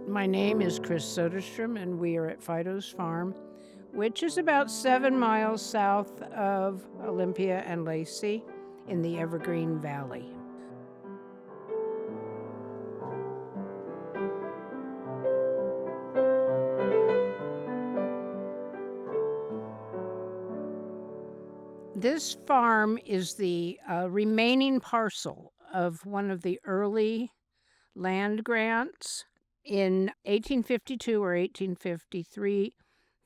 My name is Chris Soderstrom, and we are at Fidos Farm, which is about 7 miles south of Olympia and Lacey in the Evergreen Valley. This farm is the remaining parcel of one of the early land grants. In 1852 or 1853,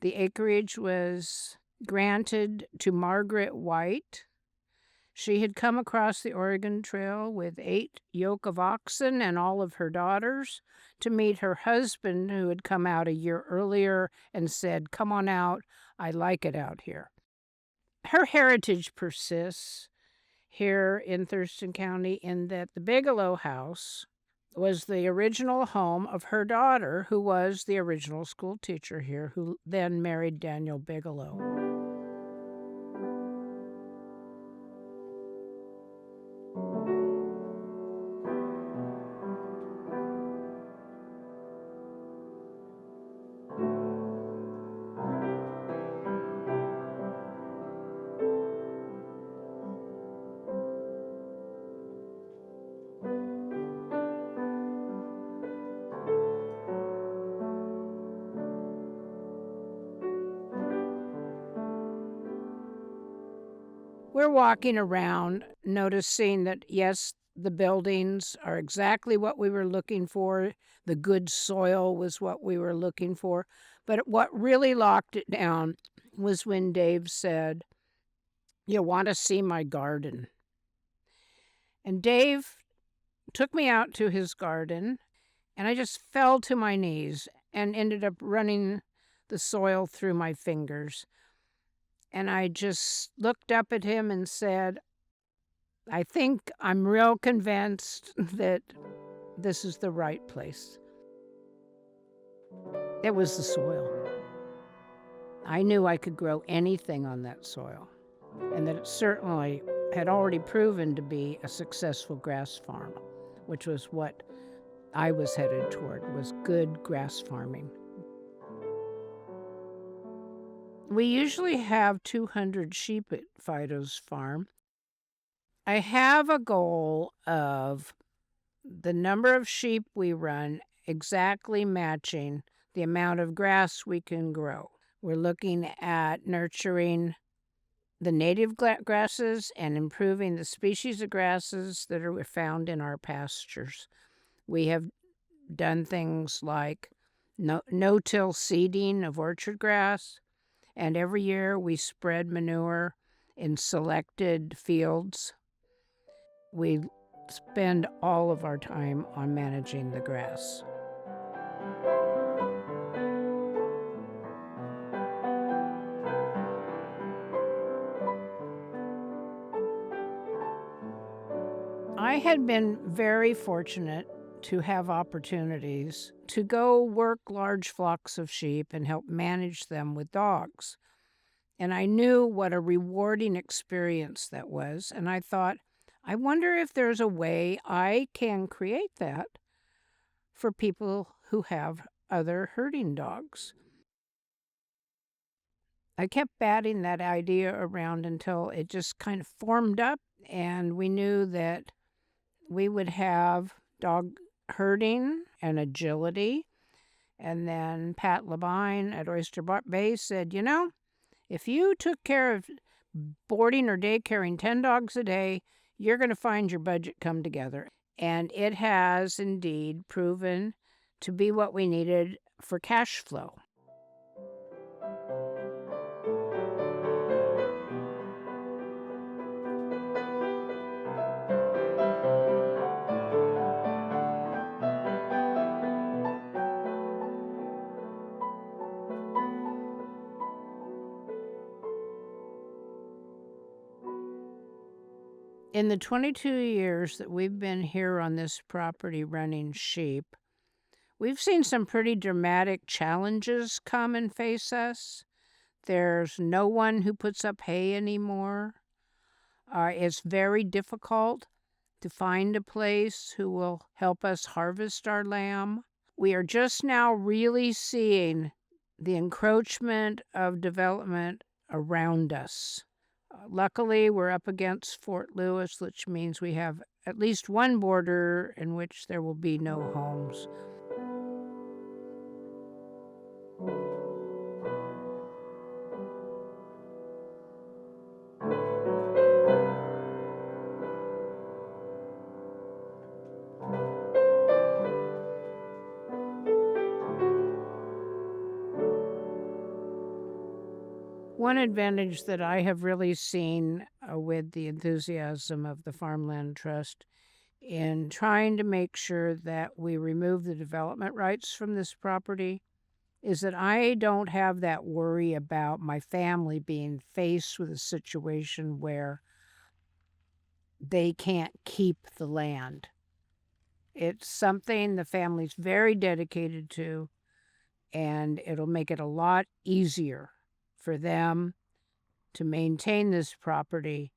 the acreage was granted to Margaret White. She had come across the Oregon Trail with 8 yoke of oxen and all of her daughters to meet her husband, who had come out a year earlier and said, "Come on out, I like it out here." Her heritage persists here in Thurston County in that the Bigelow house was the original home of her daughter, who was the original school teacher here, who then married Daniel Bigelow. We're walking around, noticing that, yes, the buildings are exactly what we were looking for. The good soil was what we were looking for. But what really locked it down was when Dave said, "You want to see my garden?" And Dave took me out to his garden, and I just fell to my knees and ended up running the soil through my fingers. And I just looked up at him and said, "I think I'm real convinced that this is the right place." It was the soil. I knew I could grow anything on that soil, and that it certainly had already proven to be a successful grass farm, which was what I was headed toward, was good grass farming. We usually have 200 sheep at Fido's Farm. I have a goal of the number of sheep we run exactly matching the amount of grass we can grow. We're looking at nurturing the native grasses and improving the species of grasses that are found in our pastures. We have done things like no-till seeding of orchard grass, and every year we spread manure in selected fields. We spend all of our time on managing the grass. I had been very fortunate to have opportunities to go work large flocks of sheep and help manage them with dogs. And I knew what a rewarding experience that was. And I thought, I wonder if there's a way I can create that for people who have other herding dogs. I kept batting that idea around until it just kind of formed up, and we knew that we would have dog herding and agility. And then Pat Labine at Oyster Bay said, if you took care of boarding or daycaring 10 dogs a day, you're going to find your budget come together. And it has indeed proven to be what we needed for cash flow. In the 22 years that we've been here on this property running sheep, we've seen some pretty dramatic challenges come and face us. There's no one who puts up hay anymore. It's very difficult to find a place who will help us harvest our lamb. We are just now really seeing the encroachment of development around us. Luckily, we're up against Fort Lewis, which means we have at least one border in which there will be no homes. One advantage that I have really seen with the enthusiasm of the Farmland Trust in trying to make sure that we remove the development rights from this property is that I don't have that worry about my family being faced with a situation where they can't keep the land. It's something the family's very dedicated to, and it'll make it a lot easier for them to maintain this property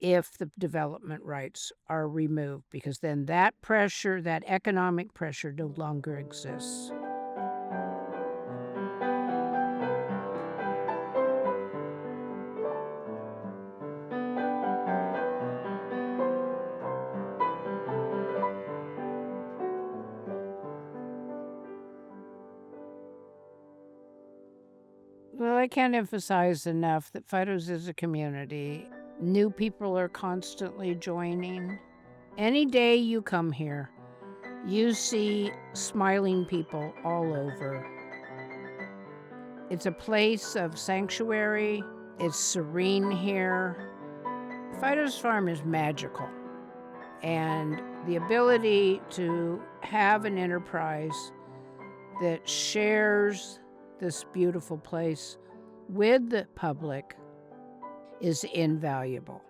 if the development rights are removed, because then that pressure, that economic pressure, no longer exists. Well, I can't emphasize enough that Fidos is a community. New people are constantly joining. Any day you come here, you see smiling people all over. It's a place of sanctuary. It's serene here. Fido's Farm is magical. And the ability to have an enterprise that shares this beautiful place with the public is invaluable.